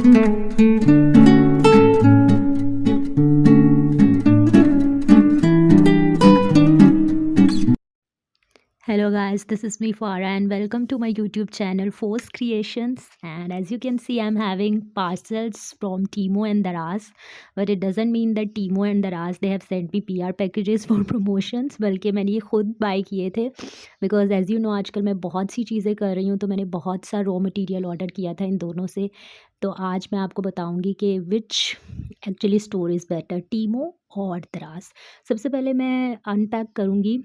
Hello guys, this is me Farah and welcome to my YouTube channel Force Creations. And as you can see, I'm having parcels from Timo and Daraz, but it doesn't mean that Timo and Daraz they have sent me PR packages for promotions, बल्कि मैंने ये खुद bye किए थे because as you know आजकल मैं बहुत सी चीज़ें कर रही हूँ, तो मैंने बहुत सा रॉ मटेरियल ऑर्डर किया था इन दोनों से। तो आज मैं आपको बताऊंगी कि which actually store is better, Temu और दराज। सबसे पहले मैं अनपैक करूँगी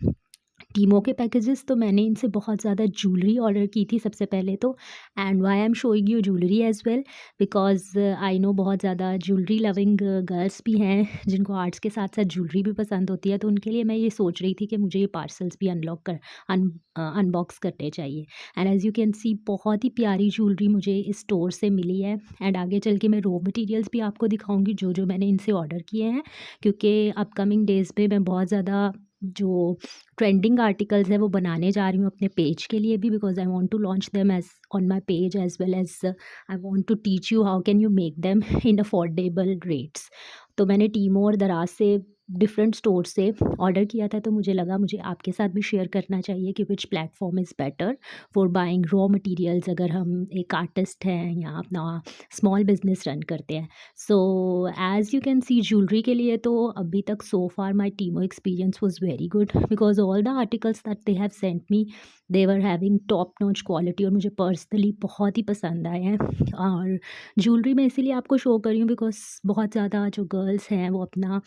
टीमो के पैकेजेस। तो मैंने इनसे बहुत ज़्यादा ज्वेलरी ऑर्डर की थी सबसे पहले तो, and Y I am showing you jewellery as well because I know बहुत ज़्यादा ज्वेलरी लविंग गर्ल्स भी हैं जिनको आर्ट्स के साथ साथ ज्वेलरी भी पसंद होती है। तो उनके लिए मैं ये सोच रही थी कि मुझे ये पार्सल्स भी अनबॉक्स करने चाहिए। एंड एज़ यू कैन सी बहुत ही प्यारी ज्वेलरी मुझे इस स्टोर से मिली है। एंड आगे चल के मैं रॉ मटेरियल्स भी आपको दिखाऊंगी जो जो मैंने इनसे ऑर्डर किए हैं, क्योंकि अपकमिंग डेज़ पे मैं बहुत ज़्यादा जो ट्रेंडिंग आर्टिकल्स है वो बनाने जा रही हूँ अपने पेज के लिए भी, because I want to launch them as on my page as well as I want to teach you how can you make them in affordable rates. तो मैंने टीमो और दराज से डिफरेंट स्टोर से ऑर्डर किया था, तो मुझे लगा मुझे आपके साथ भी शेयर करना चाहिए कि which platform is better for buying raw materials अगर हम एक आर्टिस्ट हैं या अपना स्मॉल बिजनेस रन करते हैं। So as you can see jewellery के लिए तो अभी तक so far my Temu experience was very good because all the articles that they have sent me they were having top notch quality और मुझे personally बहुत ही पसंद आए हैं। और ज्वेलरी मैं इसीलिए आपको शो कर रही हूँ बिकॉज बहुत ज़्यादा जो गर्ल्स हैं वो अपना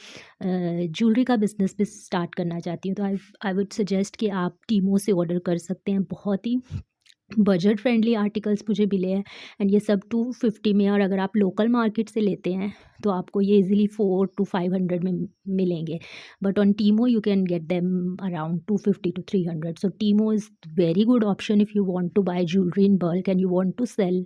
ज्वेलरी का बिज़नेस भी स्टार्ट करना चाहती हूँ। तो आई वुड सजेस्ट कि आप टीमो से ऑर्डर कर सकते हैं। बहुत ही बजट फ्रेंडली आर्टिकल्स मुझे मिले हैं एंड ये सब 250 में, और अगर आप लोकल मार्केट से लेते हैं तो आपको ये इजीली 400 to 500 में मिलेंगे, but on टीमो you can get them around 250 to 300। So टीमो is very good option if you want to bye jewellery in bulk and you want to cell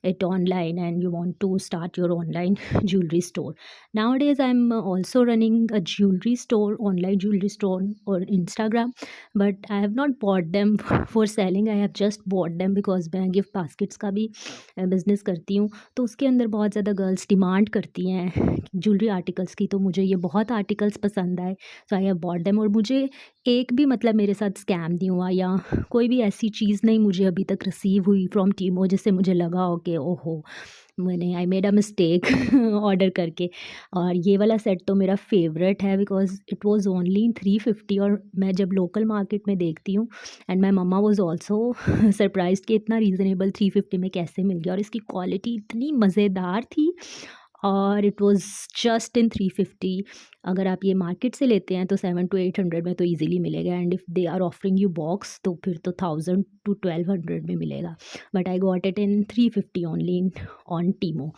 it online and you want to start your online jewelry store. Nowadays I'm also running a jewelry store, online jewelry store on Instagram, but I have not bought them for selling. I have just bought them because मैं gift baskets का भी business करती हूँ, तो उसके अंदर बहुत ज़्यादा गर्ल्स डिमांड करती हैं ज्वेलरी आर्टिकल्स की। तो मुझे ये बहुत आर्टिकल्स पसंद आए, सो आई हैव बॉट देम। और मुझे एक भी मतलब मेरे साथ स्कैम नहीं हुआ या कोई भी ऐसी चीज़ नहीं मुझे अभी तक रिसीव हुई फ्रॉम टीमो जिससे मुझे लगा हो कि ओहो मैंने I made a mistake order करके। और ये वाला सेट तो मेरा फेवरेट है बिकॉज इट वाज ओनली 350, और मैं जब लोकल मार्केट में देखती हूँ and my mamma was also surprised कि इतना रीज़नेबल 350 में कैसे मिल गया, और इसकी क्वालिटी इतनी मज़ेदार थी और इट वाज जस्ट इन 350। अगर आप ये मार्केट से लेते हैं तो 700 to 800 में तो इजीली मिलेगा, and if they are offering you box तो फिर तो 1000 to 1200 में मिलेगा, but I got it in 350 only on Temu.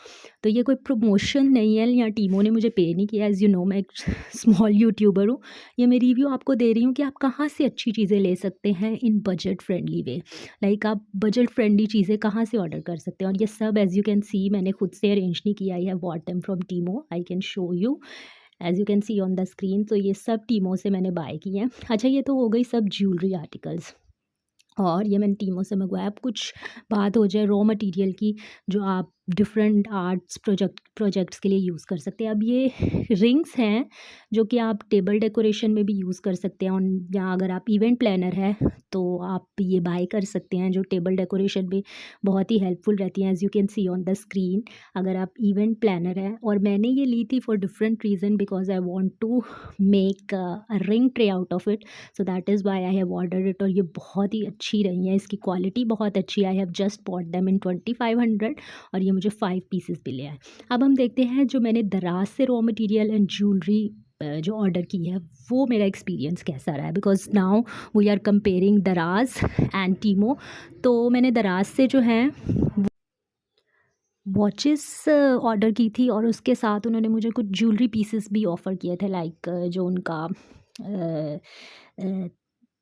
तो ये कोई प्रमोशन नहीं है या टीमो ने मुझे पे नहीं किया। एज़ यू नो मैं एक स्मॉल यूट्यूबर हूँ, ये मैं रिव्यू आपको दे रही हूँ कि आप कहाँ से अच्छी चीज़ें ले सकते हैं इन बजट फ्रेंडली वे। लाइक आप बजट फ्रेंडली चीज़ें कहाँ से ऑर्डर कर सकते हैं, और ये सब एज़ यू कैन सी मैंने खुद से अरेंज नहीं किया। I have bought them from टीमो, I can show you as you can C on the screen. तो ये सब टीमो से मैंने बाय किए हैं। अच्छा, ये तो हो गई सब ज्वेलरी आर्टिकल्स और ये मैंने टीमो से मंगवाया। अब कुछ बात हो जाए रॉ मटेरियल की जो आप डिफरेंट आर्ट्स प्रोजेक्ट्स के लिए यूज़ कर सकते हैं। अब ये रिंग्स हैं जो कि आप टेबल डेकोरेशन में भी यूज़ कर सकते हैं, और या अगर आप इवेंट प्लानर है तो आप ये बाय कर सकते हैं, जो टेबल डेकोरेशन में बहुत ही हेल्पफुल रहती हैं as you can C on the screen. अगर आप इवेंट प्लानर है, और मैंने ये ली थी for different reason because I want to make a ring tray out of it, so that is why I have order it. और ये बहुत ही अच्छी रही है, इसकी क्वालिटी बहुत अच्छी है। I have just bought them in 2500 और ये मुझे 5 पीसेस मिले हैं। अब हम देखते हैं जो मैंने दराज से रॉ मटेरियल एंड ज्वेलरी जो ऑर्डर की है वो मेरा एक्सपीरियंस कैसा रहा है, because now we are comparing दराज एंड टीमो। तो मैंने दराज से जो है वॉचेस ऑर्डर की थी, और उसके साथ उन्होंने मुझे कुछ ज्वेलरी पीसेस भी ऑफ़र किए थे। लाइक जो उनका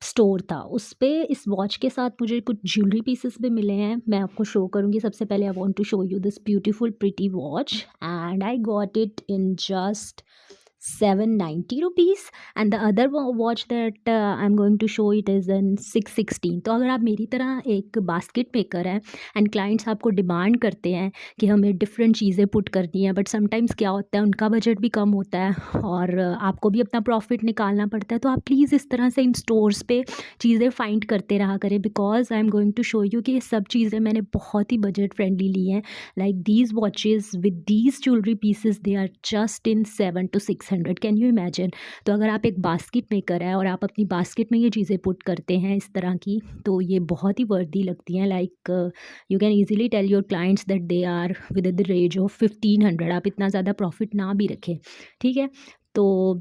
स्टोर था उस पे इस वॉच के साथ मुझे कुछ ज्वेलरी पीसेस भी मिले हैं, मैं आपको शो करूँगी। सबसे पहले I want to show you this beautiful pretty watch and I got it in just 790 rupees and the other watch that I'm going to show it is in 616। तो अगर आप मेरी तरह एक बास्केट मेकर है एंड क्लाइंट्स आपको demand करते हैं कि हमें डिफरेंट चीज़ें पुट करनी है, बट समटाइम्स क्या होता है उनका बजट भी कम होता है और आपको भी अपना प्रॉफिट निकालना पड़ता है, तो आप प्लीज़ इस तरह से इन स्टोर्स पे चीज़ें फाइंड करते रहा करें, because I am going to show you कि ये सब चीज़ें मैंने बहुत ही बजट फ्रेंडली ली हैं। Like these watches with these jewellery pieces they are just in 700 to 600। Can you imagine? तो अगर आप एक बास्केट मेकर है और आप अपनी बास्केट में ये चीज़ें पुट करते हैं इस तरह की, तो ये बहुत ही वर्दी लगती हैं। Like you can easily tell your clients that they are with the range of 1500। आप इतना ज़्यादा प्रॉफिट ना भी रखें, ठीक है। तो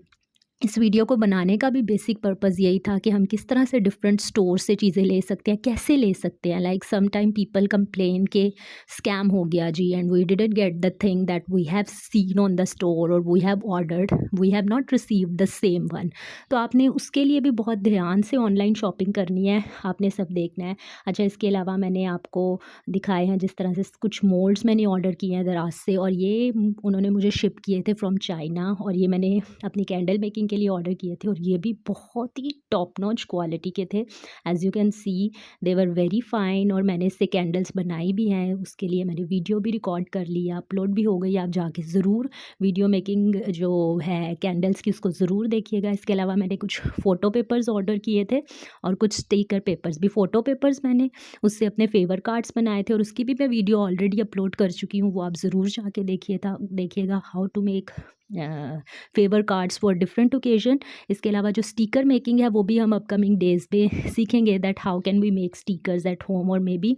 इस वीडियो को बनाने का भी बेसिक पर्पज़ यही था कि हम किस तरह से डिफरेंट स्टोर से चीज़ें ले सकते हैं, कैसे ले सकते हैं। Like some time people complain के स्कैम हो गया जी and we didn't get the thing that we have seen on the store और we have ordered, we have not received the same one. तो आपने उसके लिए भी बहुत ध्यान से ऑनलाइन शॉपिंग करनी है, आपने सब देखना है। अच्छा, इसके अलावा मैंने आपको दिखाए हैं जिस तरह से कुछ मोल्ड्स मैंने ऑर्डर किए हैं दराज से, और ये उन्होंने मुझे शिप किए थे फ्रॉम चाइना, और ये मैंने अपनी कैंडल मेकिंग के लिए ऑर्डर किए थे और ये भी बहुत ही टॉप नॉच क्वालिटी के थे। As you can C they were very fine, और मैंने इससे कैंडल्स बनाई भी हैं, उसके लिए मैंने वीडियो भी रिकॉर्ड कर लिया, अपलोड भी हो गई। आप जाके ज़रूर वीडियो मेकिंग जो है कैंडल्स की उसको ज़रूर देखिएगा। इसके अलावा मैंने कुछ फ़ोटो पेपर्स ऑर्डर किए थे और कुछ स्टिकर पेपर्स भी। फ़ोटो पेपर्स मैंने उससे अपने फेवर कार्ड्स बनाए थे और उसकी भी मैं वीडियो ऑलरेडी अपलोड कर चुकी हूँ, वो आप ज़रूर जाके देखिएगा how to make favour cards for different occasion. इसके अलावा जो स्टिकर मेकिंग है वो भी हम अपकमिंग डेज पे सीखेंगे, that how can we make stickers at home, और मे बी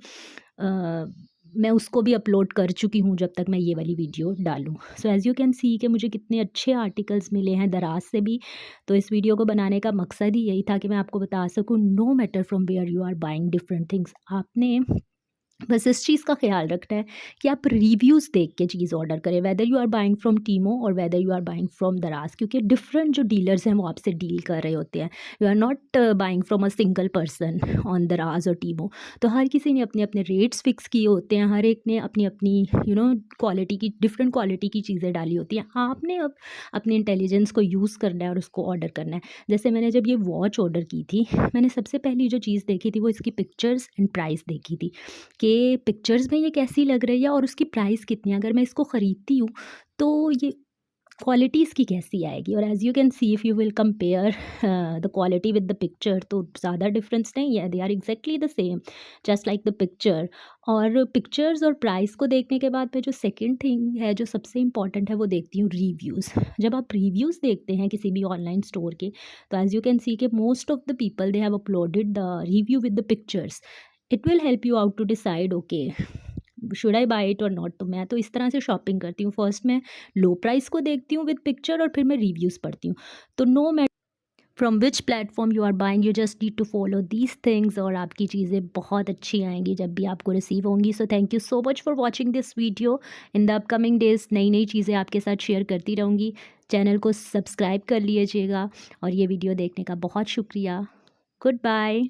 मैं उसको भी अपलोड कर चुकी हूँ जब तक मैं ये वाली वीडियो डालूँ। सो एज़ यू कैन सी कि मुझे कितने अच्छे आर्टिकल्स मिले हैं दराज से भी। तो इस वीडियो को बनाने का मकसद ही यही था कि मैं आपको बता सकूँ, no matter from where you are buying different things, आपने बस इस चीज़ का ख्याल रखना है कि आप रिव्यूज़ देख के चीज़ ऑर्डर करें, whether you are buying from Temu और whether you are buying from Daraz, क्योंकि डिफरेंट जो डीलर्स हैं वो आपसे डील कर रहे होते हैं। You are not buying from a single person on दराज और टीमो। तो हर किसी ने अपने अपने रेट्स फिक्स किए होते हैं, हर एक ने अपनी अपनी क्वालिटी की, डिफरेंट क्वालिटी की चीज़ें डाली होती हैं। आपने अब अपने इंटेलिजेंस को यूज़ करना है और उसको ऑर्डर करना है। जैसे मैंने जब ये वॉच ऑर्डर की थी, मैंने सबसे पहली जो चीज़ देखी थी वो इसकी पिक्चर्स एंड प्राइस देखी थी कि पिक्चर्स में ये कैसी लग रही है और उसकी प्राइस कितनी है। अगर मैं इसको ख़रीदती हूँ तो ये क्वालिटी इसकी कैसी आएगी। और as you can C if you will compare the quality with the picture, तो ज़्यादा डिफरेंस नहीं है, they are exactly the same just like the picture. और पिक्चर्स और प्राइस को देखने के बाद मैं जो सेकंड थिंग है जो सबसे इंपॉर्टेंट है वो देखती हूँ रिव्यूज़। जब आप रिव्यूज़ देखते हैं किसी भी ऑनलाइन स्टोर के, तो एज़ यू कैन सी के most of the people they have uploaded the review with the pictures. It will help you out to decide okay should I by it और नॉट। तो मैं तो इस तरह से शॉपिंग करती हूँ, फर्स्ट मैं लो प्राइस को देखती हूँ विद पिक्चर और फिर मैं रिव्यूज़ पढ़ती हूँ। तो no matter from which platform you are buying, you just need to follow these things, और आपकी चीज़ें बहुत अच्छी आएंगी जब भी आपको रिसीव होंगी। So thank you so much for watching this video. In the upcoming days नई नई चीज़ें आपके साथ शेयर करती रहूँगी। चैनल को सब्सक्राइब कर लीजिएगा और ये वीडियो देखने का बहुत शुक्रिया। Good bye.